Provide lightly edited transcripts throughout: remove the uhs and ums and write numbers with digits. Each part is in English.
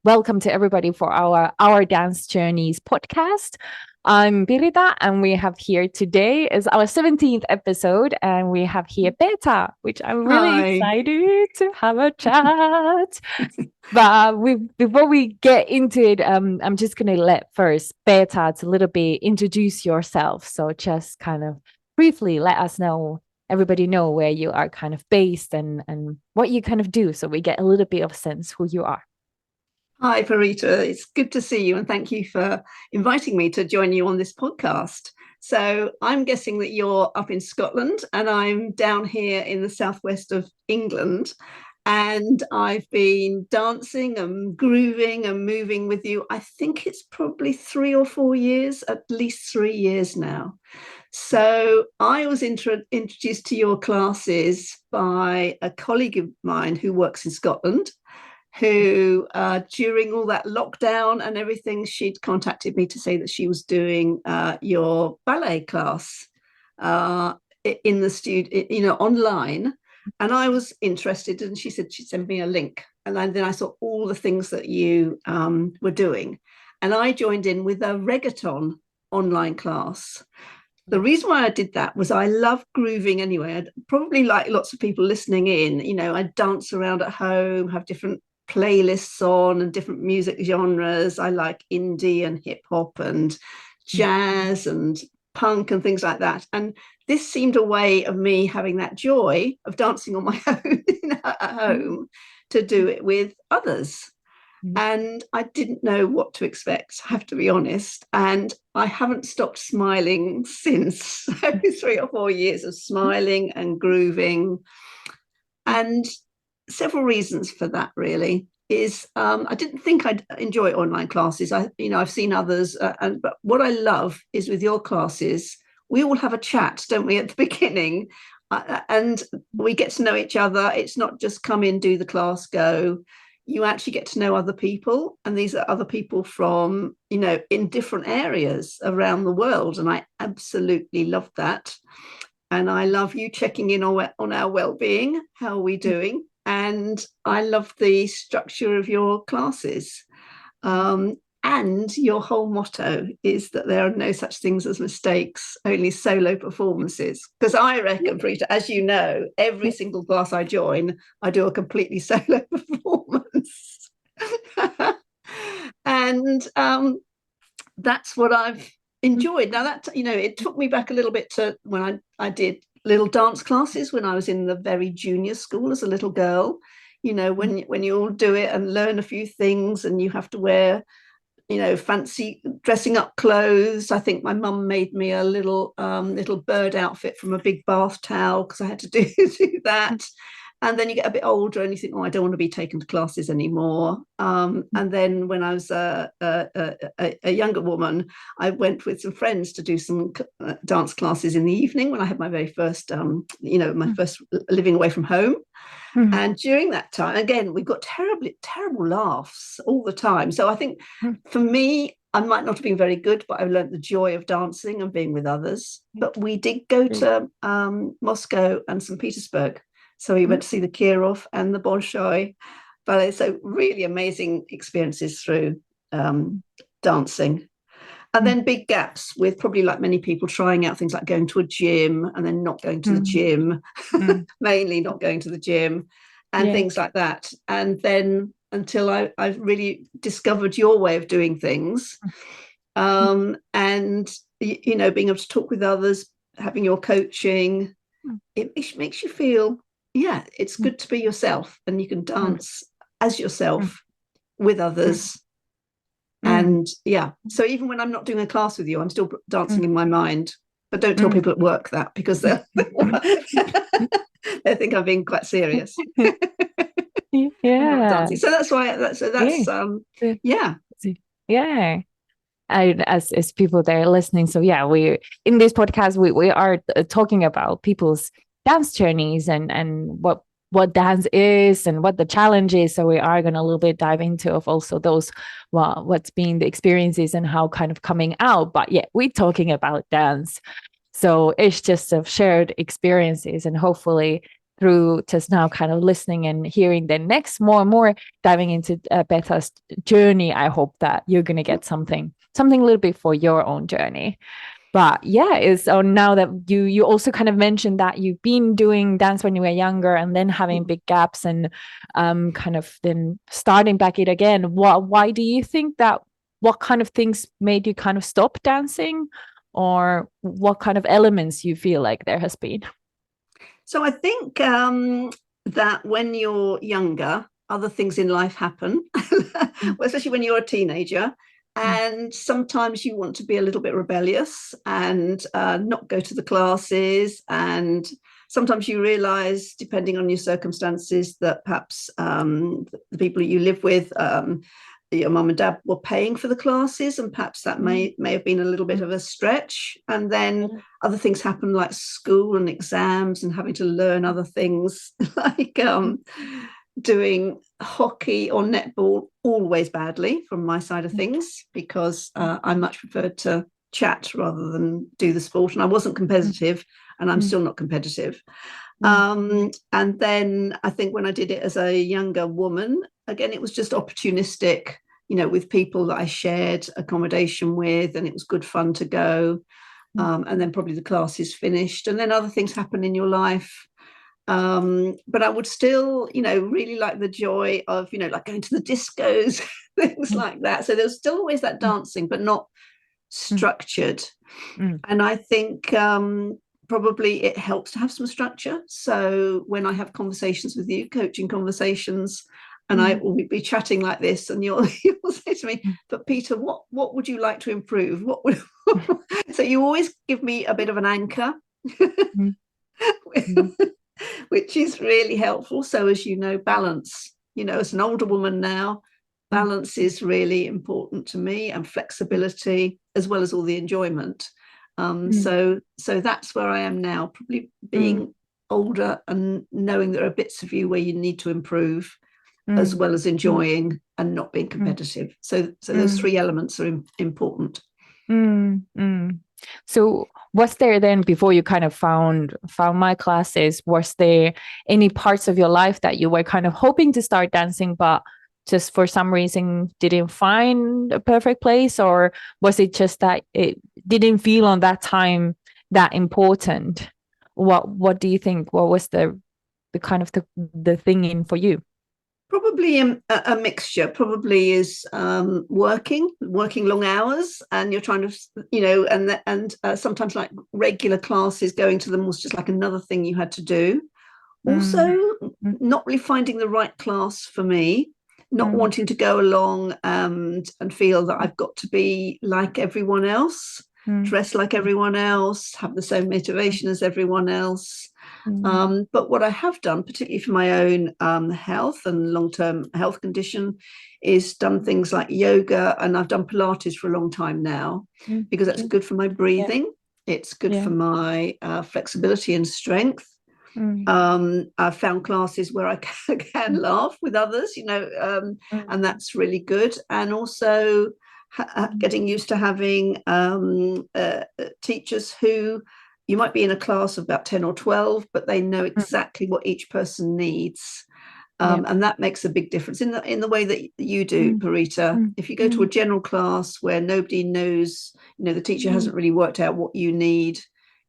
welcome to everybody for our Dance Journeys podcast. I'm Birita, and we have here today is our 17th episode, and we have here Peta, which I'm really Hi. excited to have a chat. But before we get into it, I'm just gonna let first Beta to a little bit introduce yourself. So just kind of briefly let us know, everybody know where you are kind of based and what you kind of do, so we get a little bit of sense who you are. Hi, Parita. It's good to see you, and thank you for inviting me to join you on this podcast. So, I'm guessing that you're up in Scotland, and I'm down here in the southwest of England. And I've been dancing and grooving and moving with you. I think it's probably 3 or 4 years, at least 3 years now. So, I was introduced to your classes by a colleague of mine who works in Scotland who during all that lockdown and everything, she'd contacted me to say that she was doing your ballet class uh, in the studio, online. And I was interested, and she said she'd send me a link. And then I saw all the things that you were doing. And I joined in with a reggaeton online class. The reason why I did that was I love grooving anyway. I'd probably like lots of people listening in, I dance around at home, have different playlists on and different music genres. I like indie and hip hop and jazz and punk and things like that. And this seemed a way of me having that joy of dancing on my own at home to do it with others. And I didn't know what to expect, I have to be honest. And I haven't stopped smiling since. So 3 or 4 years of smiling and grooving. And several reasons for that really is I didn't think I'd enjoy online classes. I've seen others, but what I love is with your classes, we all have a chat, don't we, at the beginning, and we get to know each other. It's not just come in, do the class, go. You actually get to know other people, and these are other people from in different areas around the world, and I absolutely love that. And I love you checking in on our well-being. How are we doing? And I love the structure of your classes. And your whole motto is that there are no such things as mistakes, only solo performances. Because I reckon, Brita, as you know, every single class I join, I do a completely solo performance. And that's what I've enjoyed. Now that it took me back a little bit to when I did little dance classes when I was in the very junior school as a little girl. When you all do it and learn a few things, and you have to wear fancy dressing up clothes. I think my mum made me a little bird outfit from a big bath towel because I had to do that. And then you get a bit older and you think, oh, I don't want to be taken to classes anymore. And then when I was a younger woman, I went with some friends to do some dance classes in the evening when I had my very first, my first living away from home. And during that time, again, we got terrible laughs all the time. So I think for me, I might not have been very good, but I learned the joy of dancing and being with others. But we did go to Moscow and St. Petersburg. So we went to see the Kirov and the Bolshoi ballet. So really amazing experiences through dancing. And then big gaps with probably like many people trying out things like going to a gym and then not going to the gym, mainly not going to the gym and things like that. And then until I've really discovered your way of doing things, and, being able to talk with others, having your coaching, it makes you feel, it's good to be yourself, and you can dance as yourself with others. And so even when I'm not doing a class with you, I'm still dancing in my mind. But don't tell people at work that, because they think I'm being quite serious. Yeah. So that's why. Yeah. As people that are listening, so we in this podcast we are talking about people's dance journeys and what dance is and what the challenge is. So we are going to a little bit dive into of also those, what's been the experiences and how kind of coming out. But we're talking about dance. So it's just of shared experiences, and hopefully through just now kind of listening and hearing the next more and more diving into Peta's journey, I hope that you're going to get something a little bit for your own journey. But yeah, it's now that you also kind of mentioned that you've been doing dance when you were younger and then having big gaps and kind of then starting back it again. Why do you think that? What kind of things made you kind of stop dancing, or what kind of elements you feel like there has been? So I think that when you're younger, other things in life happen, especially when you're a teenager. And sometimes you want to be a little bit rebellious and not go to the classes. And sometimes you realize, depending on your circumstances, that perhaps the people you live with, your mum and dad were paying for the classes, and perhaps that may have been a little bit of a stretch. And then other things happen, like school and exams and having to learn other things, like doing hockey or netball, always badly from my side of things, because I much preferred to chat rather than do the sport, and I wasn't competitive, and I'm still not competitive. And then I think when I did it as a younger woman, again, it was just opportunistic, with people that I shared accommodation with, and it was good fun to go. And then probably the classes finished, and then other things happen in your life. But I would still, really like the joy of, like going to the discos, things like that. So there's still always that dancing, but not structured. And I think probably it helps to have some structure. So when I have conversations with you, coaching conversations, and I will be chatting like this, and you'll say to me, but Peta, what would you like to improve? So you always give me a bit of an anchor. Which is really helpful. So, as you know, balance, as an older woman now, balance is really important to me, and flexibility, as well as all the enjoyment. So that's where I am now, probably being older and knowing there are bits of you where you need to improve, as well as enjoying and not being competitive. So those three elements are important. So was there then, before you kind of found my classes, was there any parts of your life that you were kind of hoping to start dancing, but just for some reason didn't find a perfect place? Or was it just that it didn't feel on that time that important? What do you think? What was the kind of the thing in for you? Probably a mixture. Probably is working long hours, and you're trying to, and sometimes like regular classes, going to them was just like another thing you had to do. Also, not really finding the right class for me, not wanting to go along and feel that I've got to be like everyone else, dress like everyone else, have the same motivation as everyone else. But what I have done, particularly for my own health and long-term health condition, is done things like yoga, and I've done Pilates for a long time now, because that's good for my breathing. It's good for my flexibility and strength. I've found classes where I can laugh with others, and that's really good. And also getting used to having teachers who, you might be in a class of about 10 or 12, but they know exactly what each person needs. And that makes a big difference in the way that you do, Parita. If you go to a general class where nobody knows, the teacher hasn't really worked out what you need,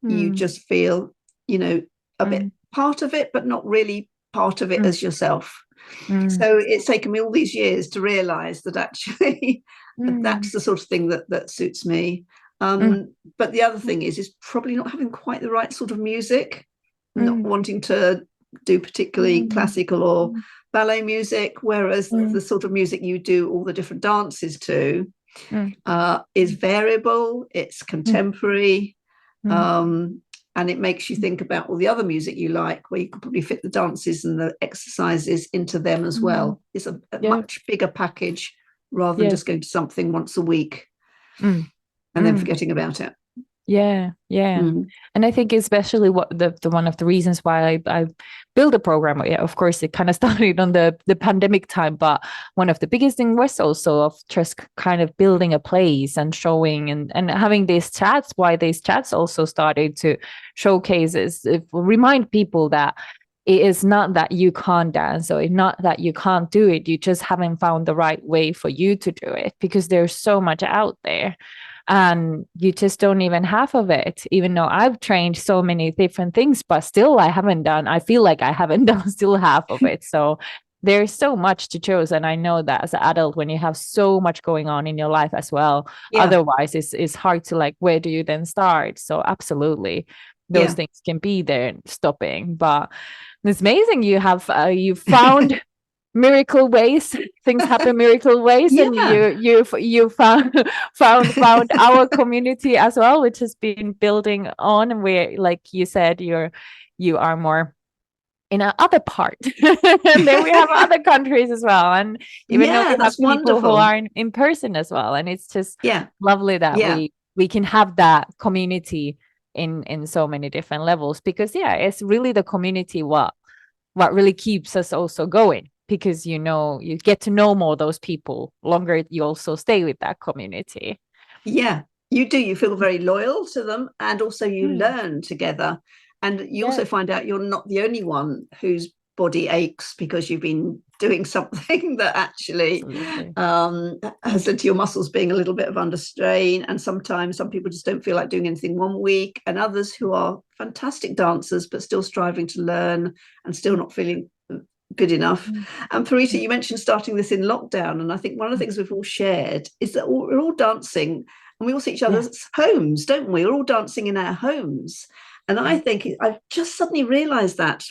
you just feel, a bit part of it, but not really part of it as yourself. So it's taken me all these years to realize that actually that's the sort of thing that suits me. But the other thing is probably not having quite the right sort of music, not wanting to do particularly classical or ballet music, whereas the sort of music you do all the different dances to is variable, it's contemporary, and it makes you think about all the other music you like, where you could probably fit the dances and the exercises into them as well. It's a much bigger package, rather than just going to something once a week and then forgetting about it. And I think especially what the one of the reasons why I built a program, of course it kind of started on the pandemic time, but one of the biggest things was also of just kind of building a place and showing and having these chats, why these chats also started to showcase remind people that it is not that you can't dance, or it's not that you can't do it. You just haven't found the right way for you to do it, because there's so much out there and you just don't even half of it. Even though I've trained so many different things, but still I feel like I haven't done still half of it. So there's so much to choose. And I know that as an adult, when you have so much going on in your life as well, Yeah. otherwise it's hard to, like, where do you then start? So absolutely, those Yeah. things can be there stopping. But it's amazing you found miracle ways. Things happen miracle ways, and Yeah. you found our community as well, which has been building on. And where, like you said, you are more in a other part, and then we have other countries as well, and even though Yeah, we have that's people who wonderful. are in person as well, and it's just Yeah. lovely that Yeah. we can have that community in so many different levels, because yeah, it's really the community what really keeps us also going, because you get to know more those people longer, you also stay with that community. Yeah, you do. You feel very loyal to them, and also you Mm. learn together. And you Yeah, also find out you're not the only one whose body aches because you've been doing something that actually absolutely. has led to your muscles being a little bit of under strain. And sometimes some people just don't feel like doing anything one week, and others who are fantastic dancers but still striving to learn and still not feeling good enough. Mm. And Parita, you mentioned starting this in lockdown, and I think one of the things we've all shared is that we're all dancing, and we all see each Yeah. other's homes, don't we? We're all dancing in our homes. And I think I've just suddenly realized that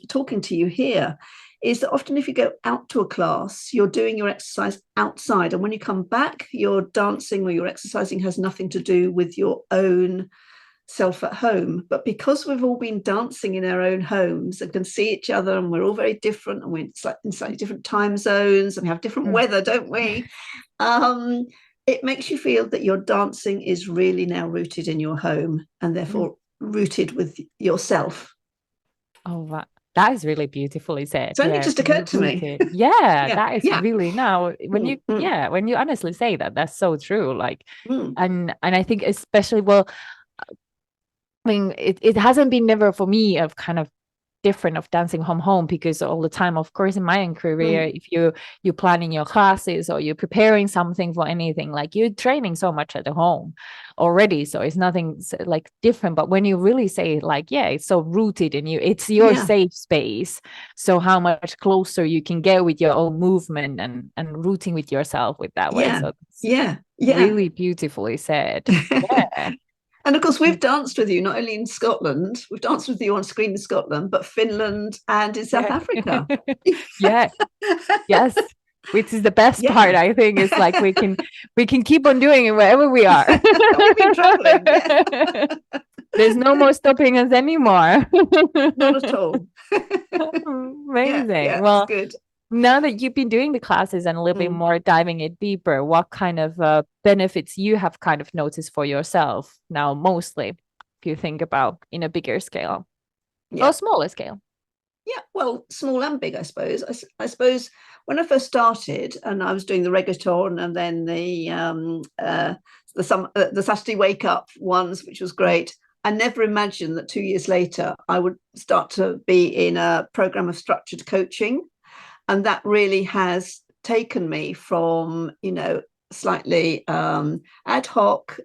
talking to you here is that often if you go out to a class, you're doing your exercise outside. And when you come back, your dancing or your exercising has nothing to do with your own self at home. But because we've all been dancing in our own homes and can see each other, and we're all very different, and we're in slightly different time zones, and we have different Mm. weather, don't we? It makes you feel that your dancing is really now rooted in your home, and Mm. therefore rooted with yourself. Oh, wow. That is really beautifully said. It's only Yeah, just occurred to me. rooted. Yeah, Yeah, that is yeah. really, now when Mm, you, mm, yeah, when you honestly say that, that's so true. Like, mm. and I think especially, well, I mean, it hasn't been never for me of kind of different of dancing home, because all the time, of course, in my own career, Mm. if you're planning your classes or you're preparing something for anything, like you're training so much at the home already, so it's nothing like different. But when you really say, like, yeah, it's so rooted in you, it's your Yeah, safe space, so how much closer you can get with your own movement and rooting with yourself with that way. yeah, So it's yeah, yeah. really beautifully said. Yeah. And of course, we've danced with you not only in Scotland, we've danced with you on screen in Scotland, but Finland and in South Yeah. Africa. Yeah. Yes, which is the best part, Yeah, I think, is like we can keep on doing it wherever we are. we've been traveling. Yeah, There's no more stopping us anymore. not at all. Yeah, Amazing. yeah, it's Well, good. now that you've been doing the classes and a little bit Mm. more diving it deeper, what kind of benefits you have kind of noticed for yourself now, mostly, if you think about in a bigger scale or Yeah, smaller scale? yeah. Well, small and big, I suppose. I suppose when I first started, and I was doing the reggaeton and then the Saturday wake up ones, which was great. I never imagined that 2 years later I would start to be in a program of structured coaching, and that really has taken me from slightly ad hoc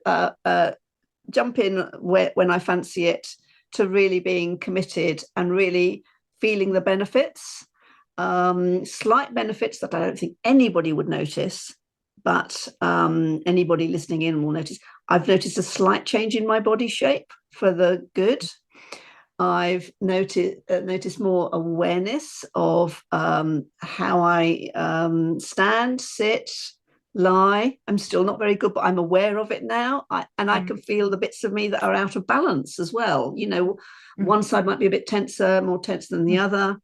jump in when I fancy it, to really being committed and really feeling the benefits, slight benefits that I don't think anybody would notice, but anybody listening in will notice. I've noticed a slight change in my body shape for the good. I've noticed more awareness of how I stand, sit, lie. I'm still not very good, but I'm aware of it now. And I Mm, can feel the bits of me that are out of balance as well. mm, One side might be a bit tenser, more tense than the mm, other.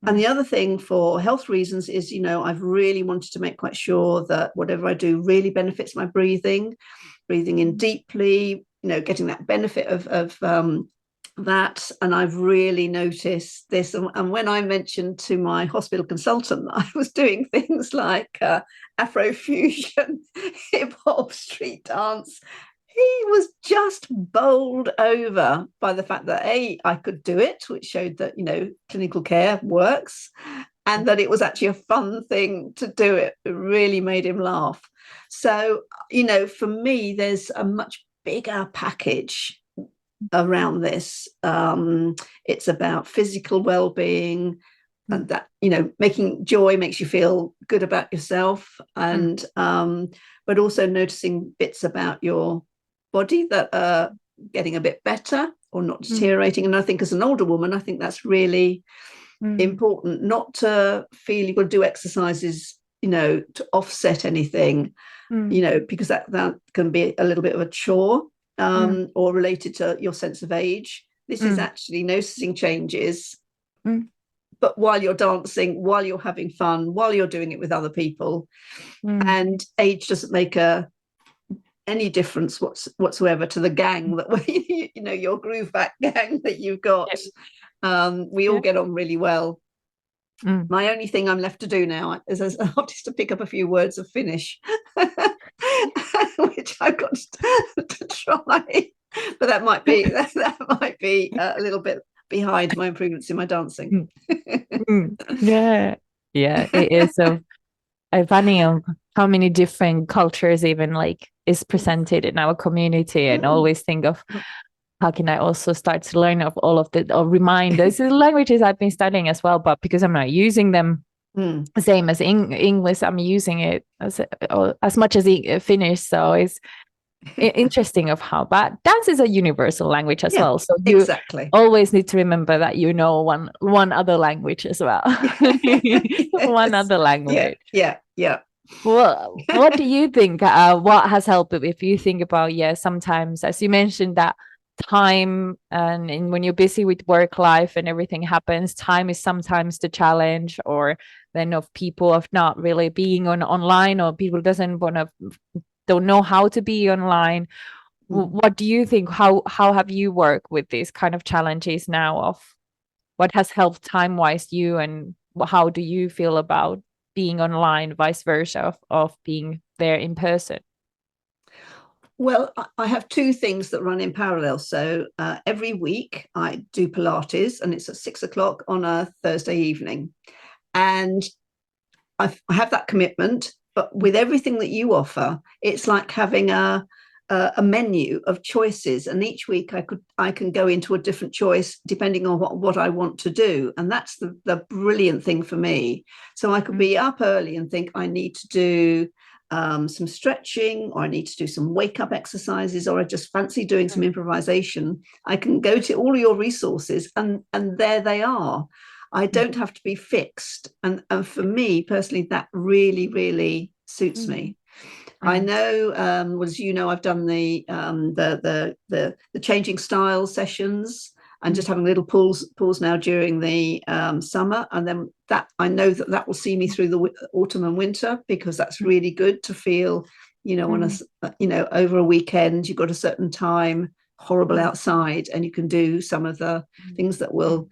And mm, the other thing for health reasons is, I've really wanted to make quite sure that whatever I do really benefits my breathing in mm, deeply, getting that benefit of that. And I've really noticed this. And when I mentioned to my hospital consultant that I was doing things like Afrofusion, hip hop, street dance, he was just bowled over by the fact that I could do it, which showed that, clinical care works, and that it was actually a fun thing to do it. It really made him laugh. So, for me, there's a much bigger package around this. It's about physical well-being, and that, making joy makes you feel good about yourself, and but also noticing bits about your body that are getting a bit better or not deteriorating. And I think as an older woman, I think that's really important, not to feel you've got to do exercises, to offset anything, because that can be a little bit of a chore, or related to your sense of age. This is actually noticing changes, but while you're dancing, while you're having fun, while you're doing it with other people. And age doesn't make any difference whatsoever to the gang that your groove back gang that you've got. We all get on really well. My only thing I'm left to do now is, as an artist, to pick up a few words of Finnish, which I've got to try. But that might be a little bit behind my improvements in my dancing. Yeah, it is funny of how many different cultures even like is presented in our community, and always think of how can I also start to learn of all of the, or remind those languages I've been studying as well, but because I'm not using them same as English, I'm using it as much as Finnish. So it's interesting of how, but dance is a universal language as well. So you always need to remember that one other language as well. One other language. Yeah. Well, what do you think? What has helped if you think about, sometimes, as you mentioned, that time and when you're busy with work life and everything happens, time is sometimes the challenge, or then of people of not really being online, or people don't know how to be online. What do you think? How have you worked with these kind of challenges now? Of what has helped time wise you, and how do you feel about being online, vice versa of being there in person? Well, I have two things that run in parallel. So every week I do Pilates, and it's at 6:00 on a Thursday evening. And I have that commitment, but with everything that you offer, it's like having a menu of choices, and each week I can go into a different choice depending on what I want to do. And that's the brilliant thing for me. So I could be up early and think I need to do some stretching, or I need to do some wake up exercises, or I just fancy doing some improvisation. I can go to all your resources, and there they are. I don't have to be fixed. And for me personally, that really, really suits me. I know, as you know, I've done the changing style sessions, and just having little pools now during the summer, and then that I know that will see me through the autumn and winter, because that's really good to feel, on over a weekend you've got a certain time, horrible outside, and you can do some of the things that will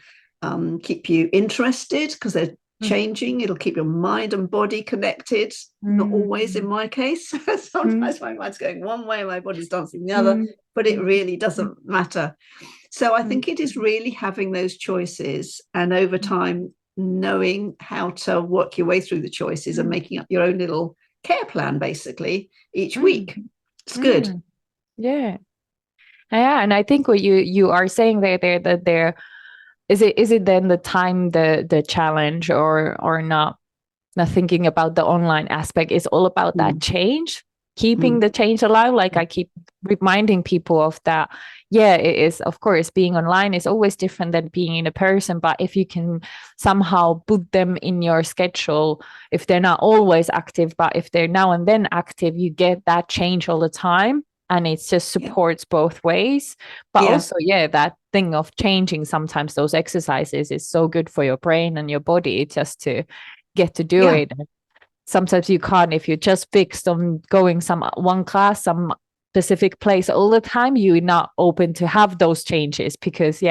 keep you interested, because they're changing. It'll keep your mind and body connected. Not always in my case. Sometimes my mind's going one way and my body's dancing the other, but it really doesn't matter. So I think it is really having those choices, and over time knowing how to work your way through the choices, and making up your own little care plan basically each week. It's good. Yeah, and I think what you are saying there that there is it then the time the challenge, or not thinking about the online aspect is all about that change, keeping the change alive. Like I keep reminding people of that. Yeah, it is, of course, being online is always different than being in a person, but if you can somehow put them in your schedule, if they're not always active, but if they're now and then active, you get that change all the time, and it just supports both ways. But also that thing of changing, sometimes those exercises is so good for your brain and your body just to get to do it. Sometimes you can't, if you're just fixed on going one class, some specific place all the time, you're not open to have those changes, because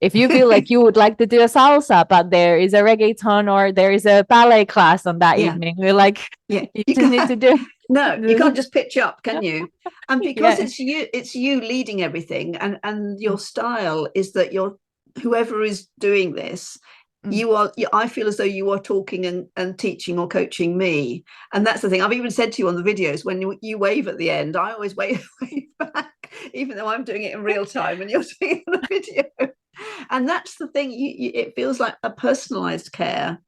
if you feel like you would like to do a salsa, but there is a reggaeton or there is a ballet class on that evening, you're like, you just need to do No, you can't just pitch up, can you? And because Yeah. it's you leading everything, and your style is that you're, whoever is doing this, Mm. I feel as though you are talking and teaching or coaching me. And that's the thing I've even said to you on the videos, when you wave at the end, I always wave back, even though I'm doing it in real time and you're doing it on the video. And that's the thing, it feels like a personalized care.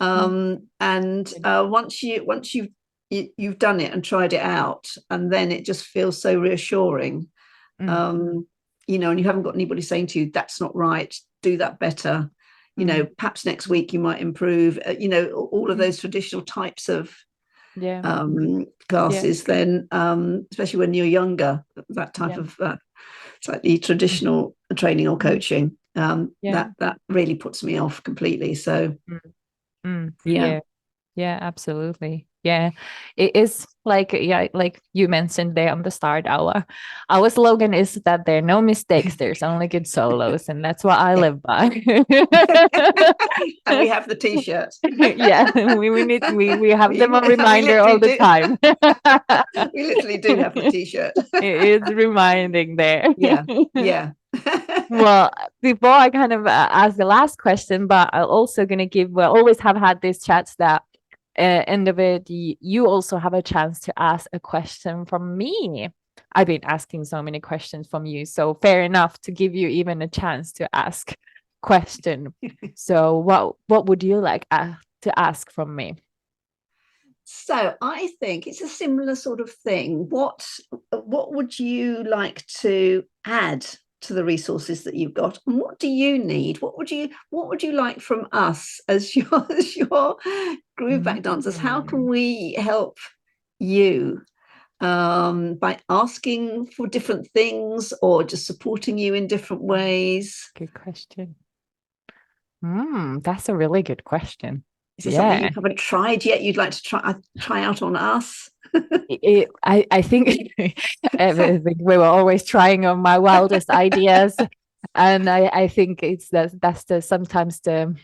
And once you've done it and tried it out, and then it just feels so reassuring. And you haven't got anybody saying to you, that's not right, do that better, perhaps next week you might improve, all of those traditional types of classes. Then especially when you're younger, that type of slightly traditional training or coaching, that really puts me off completely. So yeah, absolutely. Yeah, it is like, like you mentioned there on the start, our slogan is that there are no mistakes, there's only good solos, and that's what I live by. And we have the t-shirt. Yeah, we have them a reminder all the time. We literally do have the t-shirt. It is reminding there. Yeah. Well, before I kind of ask the last question, but I'm also going to give, we always have had these chats that end of it, you also have a chance to ask a question from me. I've been asking so many questions from you, so fair enough to give you even a chance to ask question. So what would you like to ask from me? So I think it's a similar sort of thing. What would you like to add to the resources that you've got, and what do you need? What would you like from us as your groove back dancers? How can we help you, by asking for different things or just supporting you in different ways? Good question. That's a really good question. Is there something you haven't tried yet you'd like to try out on us? I think we were always trying on my wildest ideas, and I think that's sometimes the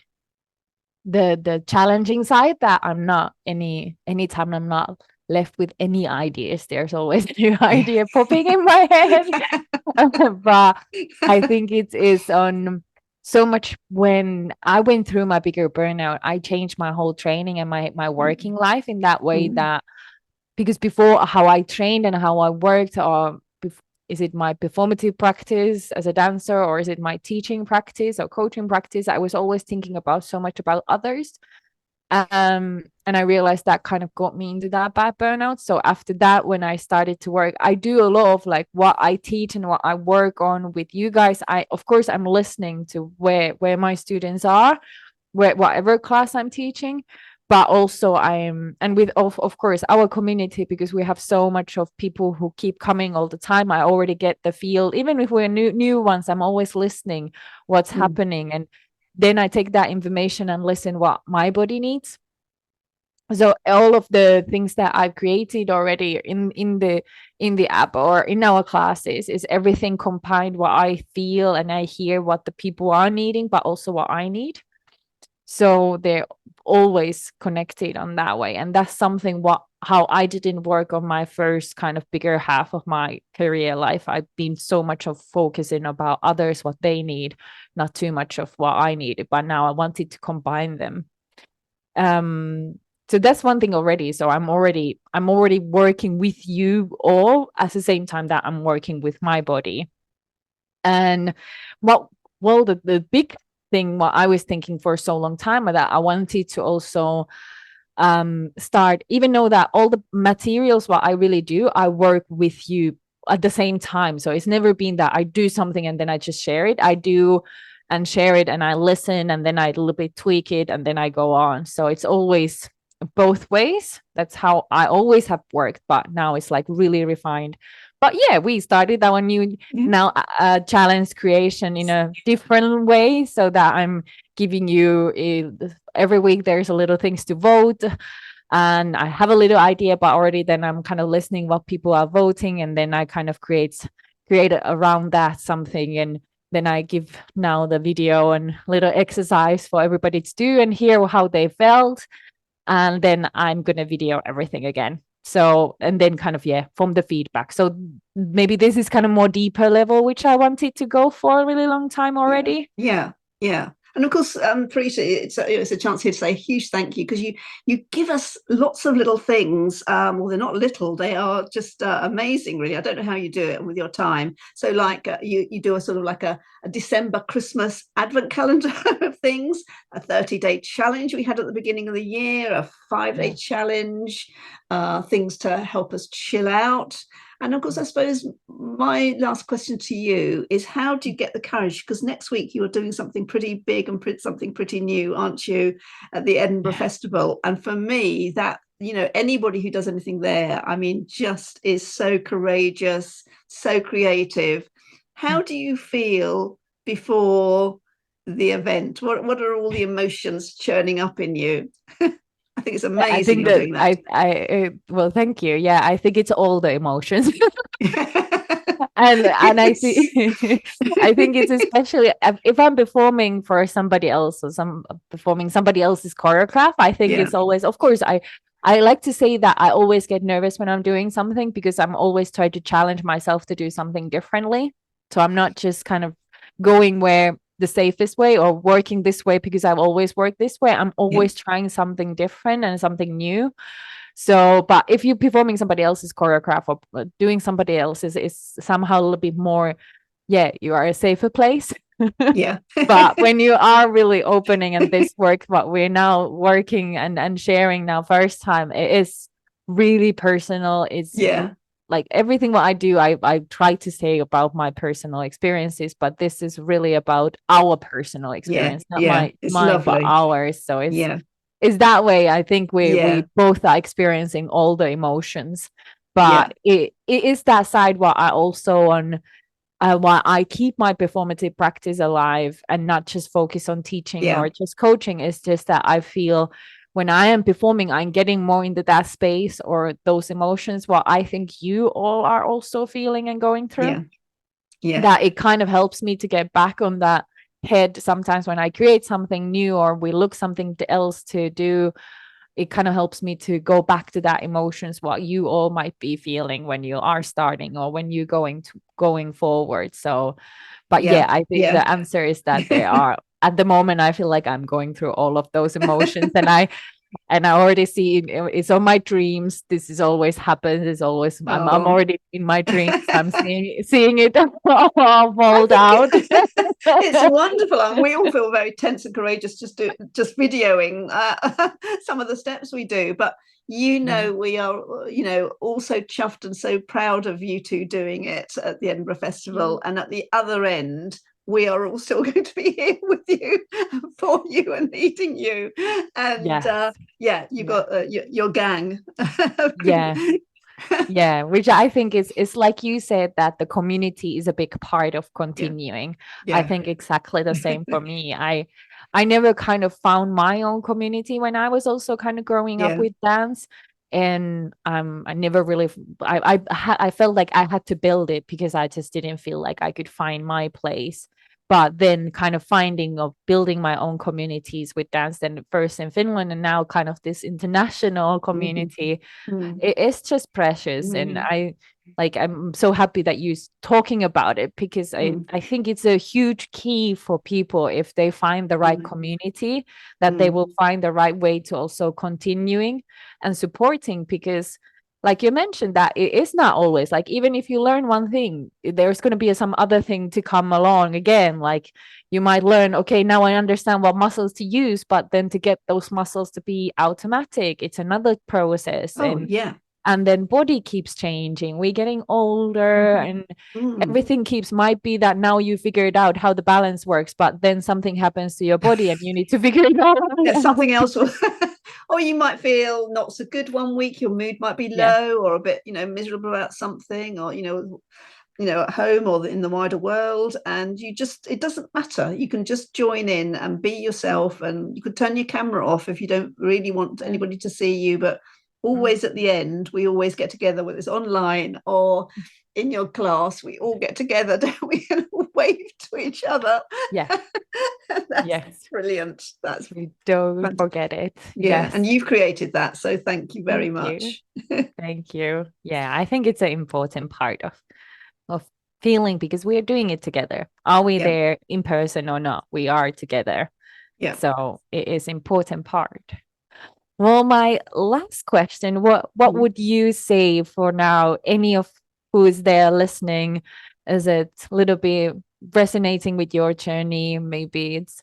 challenging side, that I'm not anytime I'm not left with any ideas, there's always a new idea popping in my head. But I think it is on so much. When I went through my bigger burnout, I changed my whole training and my working life in that way, that because before, how I trained and how I worked, or is it my performative practice as a dancer, or is it my teaching practice or coaching practice, I was always thinking about so much about others. And I realized that kind of got me into that bad burnout. So after that, when I started to work, I do a lot of like what I teach and what I work on with you guys. Of course, I'm listening to where my students are, whatever class I'm teaching, but also and with of course our community, because we have so much of people who keep coming all the time. I already get the feel, even if we're new ones, I'm always listening what's happening, and then I take that information and listen what my body needs. So all of the things that I've created already in the app or in our classes is everything combined, what I feel and I hear what the people are needing, but also what I need. So they're always connected on that way. And that's something how I didn't work on my first kind of bigger half of my career life. I've been so much of focusing about others, what they need, not too much of what I needed. But now I wanted to combine them. So that's one thing already. So I'm already working with you all at the same time that I'm working with my body. And the big thing, what I was thinking for so long time, that I wanted to also start, even though that all the materials, what I really do, I work with you at the same time. So it's never been that I do something and then I just share it. I do and share it, and I listen, and then I a little bit tweak it, and then I go on. So it's always both ways. That's how I always have worked, but now it's like really refined. But yeah, we started our new now challenge creation in a different way, so that I'm giving you every week there's a little things to vote, and I have a little idea, but already then I'm kind of listening what people are voting, and then I kind of create around that something, and then I give now the video and little exercise for everybody to do and hear how they felt, and then I'm gonna video everything again. So, and then kind of, yeah, from the feedback. So maybe this is kind of more deeper level, which I wanted to go for a really long time already. Yeah. And of course, Parita, it's a chance here to say a huge thank you, because you give us lots of little things. Well, they're not little; they are just amazing, really. I don't know how you do it with your time. So, like you do a sort of like a December Christmas advent calendar of things, a 30-day challenge we had at the beginning of the year, a 5-day challenge, things to help us chill out. And of course, I suppose my last question to you is, how do you get the courage? Because next week you are doing something pretty big and something pretty new, aren't you, at the Edinburgh Festival? And for me, that, anybody who does anything there, I mean, just is so courageous, so creative. How do you feel before the event? What are all the emotions churning up in you? I think it's I amazing think you're that doing that. well, thank you. Yeah, I think it's all the emotions. And I Yes. think I think it's especially if I'm performing for somebody else, or performing somebody else's choreograph. I think Yeah. it's always, of course, I like to say that I always get nervous when I'm doing something, because I'm always trying to challenge myself to do something differently. So I'm not just kind of going where the safest way or working this way because I've always worked this way. I'm Yeah. always trying something different and something new. So, but if you're performing somebody else's choreograph or doing somebody else's, is somehow a little bit more, yeah, you are a safer place. Yeah. But when you are really opening and this work, what we're now working and sharing now first time, it is really personal. It's Yeah. like everything what I do, I try to say about my personal experiences, but this is really about our personal Yeah. experience, not Yeah. It's mine, but lovely. ours. So Yeah. it's that way. I think we Yeah. both are experiencing all the emotions, Yeah. but it is that side what I also on why I keep my performative practice alive and not just focus on teaching Yeah. or just coaching. Is just that I feel when I am performing, I'm getting more into that space or those emotions, what I think you all are also feeling and going through. Yeah. Yeah. That it kind of helps me to get back on that head sometimes when I create something new or we look something else to do. It kind of helps me to go back to that emotions what you all might be feeling when you are starting or when you're going forward. So but yeah, Yeah. I think Yeah. the answer is that they are at the moment. I feel like I'm going through all of those emotions, and I already see it's on my dreams. This is always happens. It's always I'm Oh. already in my dreams. I'm seeing it all I fold think out. it's wonderful, and we all feel very tense and courageous just videoing some of the steps we do. But Yeah. we are also chuffed and so proud of you two doing it at the Edinburgh Festival, and at the other end, we are all still going to be here with you, for you, and leading you. And Yes. yeah, you Yeah. got your gang. Yeah. Yeah, which I think is like you said, that the community is a big part of Yeah, continuing. I yeah, think exactly the same for me. I never kind of found my own community when I was also kind of growing up yeah, with dance. And I never really I felt like I had to build it because I just didn't feel like I could find my place. But then kind of finding of building my own communities with dance, then first in Finland and now kind of this international mm-hmm. community, Mm-hmm. it's just precious. And I'm so happy that you're talking about it, because I think it's a huge key for people. If they find the right community, that they will find the right way to also continuing and supporting. Because like you mentioned, that it is not always like, even if you learn one thing, there's going to be some other thing to come along again. Like you might learn, okay, now I understand what muscles to use, but then to get those muscles to be automatic, it's another process. Oh yeah. And then body keeps changing, we're getting older, and Mm. everything keeps, might be that now you figured out how the balance works, but then something happens to your body and you need to figure it Yeah, out. something else will or you might feel not so good one week, your mood might be Yeah. low, or a bit miserable about something, or at home or in the wider world, and it doesn't matter, you can just join in and be yourself, and you could turn your camera off if you don't really want Yeah. anybody to see you, but always at the end, we always get together, whether it's online or in your class, we all get together, don't we, and wave to each other. Yeah. That's Yes. brilliant. That's We don't fantastic. forget it. Yeah, Yes. and you've created that, so thank you very Thank you. much. Thank you. Yeah, I think it's an important part of feeling because we are doing it together. Are we Yeah, there in person or not? We are together. yeah. So it is important part. Well, my last question, what Mm. would you say for now, any of who is there listening? Is it a little bit resonating with your journey? Maybe it's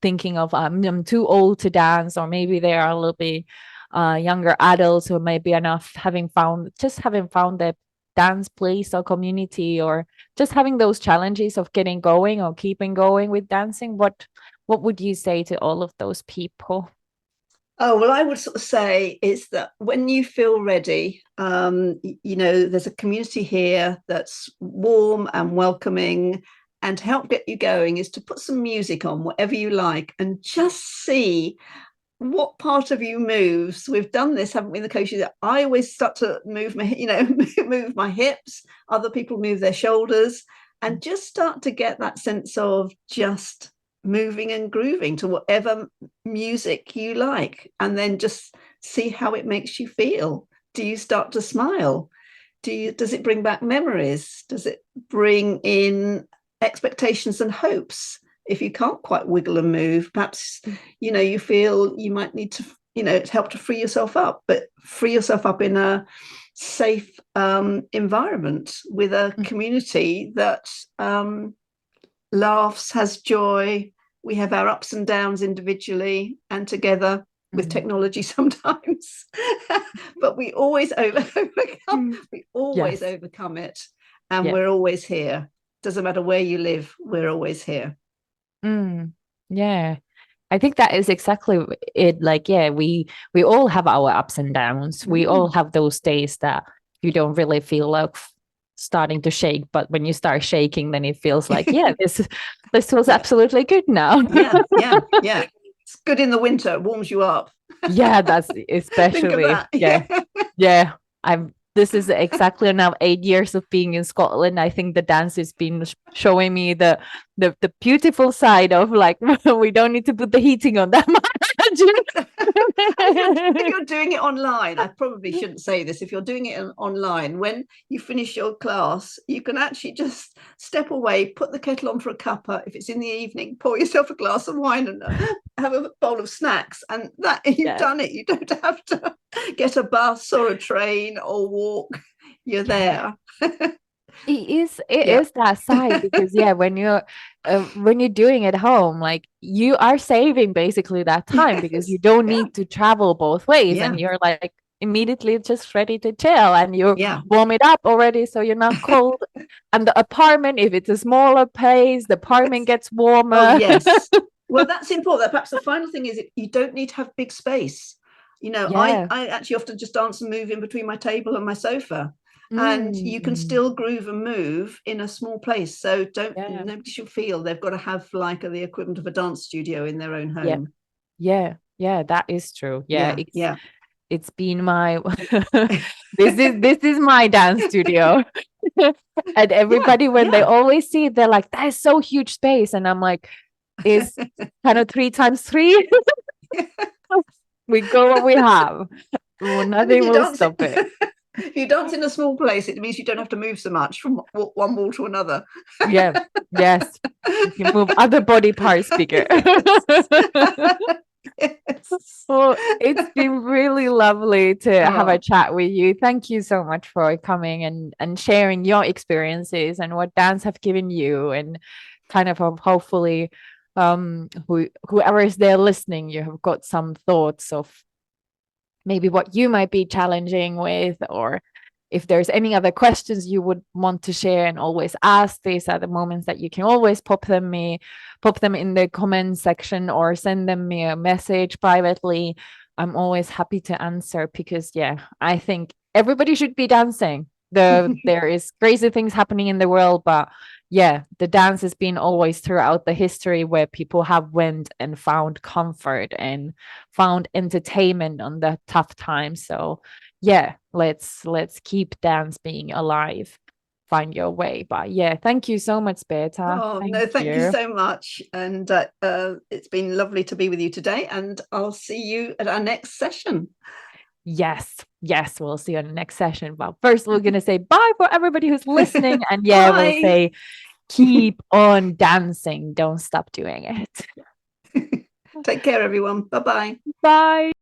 thinking of I'm too old to dance, or maybe they are a little bit younger adults who maybe enough having found the dance place or community, or just having those challenges of getting going or keeping going with dancing. What would you say to all of those people? Oh, well, I would sort of say is that when you feel ready, there's a community here that's warm and welcoming. And to help get you going is to put some music on, whatever you like, and just see what part of you moves. We've done this, haven't we, in the coaches? I always start to move my, move my hips. Other people move their shoulders, and just start to get that sense of just moving and grooving to whatever music you like, and then just see how it makes you feel. Do you start to smile? Does it bring back memories? Does it bring in expectations and hopes? If you can't quite wiggle and move, perhaps you feel you might need to help to free yourself up, but free yourself up in a safe environment with a community that laughs, has joy. We have our ups and downs individually and together with technology sometimes, but we always overcome. We always Yes. overcome it, and Yeah. we're always here. Doesn't matter where you live, we're always here. Yeah. I think that is exactly it. Like, yeah, we all have our ups and downs. We all have those days that you don't really feel like starting to shake, but when you start shaking, then it feels like, yeah, this feels absolutely good now. Yeah. It's good in the winter. It warms you up. Yeah, that's Think of especially that. yeah. This is exactly now 8 years of being in Scotland. I think the dance has been showing me the beautiful side of like we don't need to put the heating on that much. If you're doing it online, I probably shouldn't say this. If you're doing it online, when you finish your class, you can actually just step away, put the kettle on for a cuppa. If it's in the evening, pour yourself a glass of wine and have a bowl of snacks, and that you've done it. You don't have to get a bus or a train or walk. You're there. It is that side because when you're doing it home, like you are saving basically that time because Yes. you don't need to travel both ways Yeah. and you're like immediately just ready to chill and you Yeah. warm it up already so you're not cold. And the apartment, if it's a smaller place, the apartment gets Oh, warmer. yes. Well, that's important. Perhaps the final thing is you don't need to have big space. Yeah. I actually often just dance and move in between my table and my sofa. And you can Mm. still groove and move in a small place. So Yeah. nobody should feel they've got to have like the equivalent of a dance studio in their own Yeah. home. Yeah, that is true. Yeah, Yeah, yeah. it's been my this is my dance studio. And Yeah, everybody when they yeah. always see it, they're like, that is so huge space. And I'm like, is kind of 3 times 3. We go what we have. Well, And if nothing you will dance stop it. if you dance in a small place, it means you don't have to move so much from one wall to another. Yeah. Yes. You can move other body parts bigger. Yes. Well, it's been really lovely to have a Oh, chat with you. Thank you so much for coming and sharing your experiences and what dance have given you and kind of hopefully whoever is there listening, you have got some thoughts of maybe what you might be challenging with, or if there's any other questions you would want to share and always ask. These are the moments that you can always pop them in the comment section or send them me a message privately. I'm always happy to answer because I think everybody should be dancing. There is crazy things happening in the world, but yeah, the dance has been always throughout the history where people have went and found comfort and found entertainment on the tough times. So yeah, let's keep dance being alive. Find your way. But yeah, thank you so much, Beta. Oh, Thank no, thank you you. so much. And it's been lovely to be with you today. And I'll see you at our next session. Yes, we'll see you on the next session. But first, we're gonna say bye for everybody who's listening. And yeah, we'll Bye. say keep on dancing. Don't stop doing it. Take care, everyone. Bye-bye. Bye.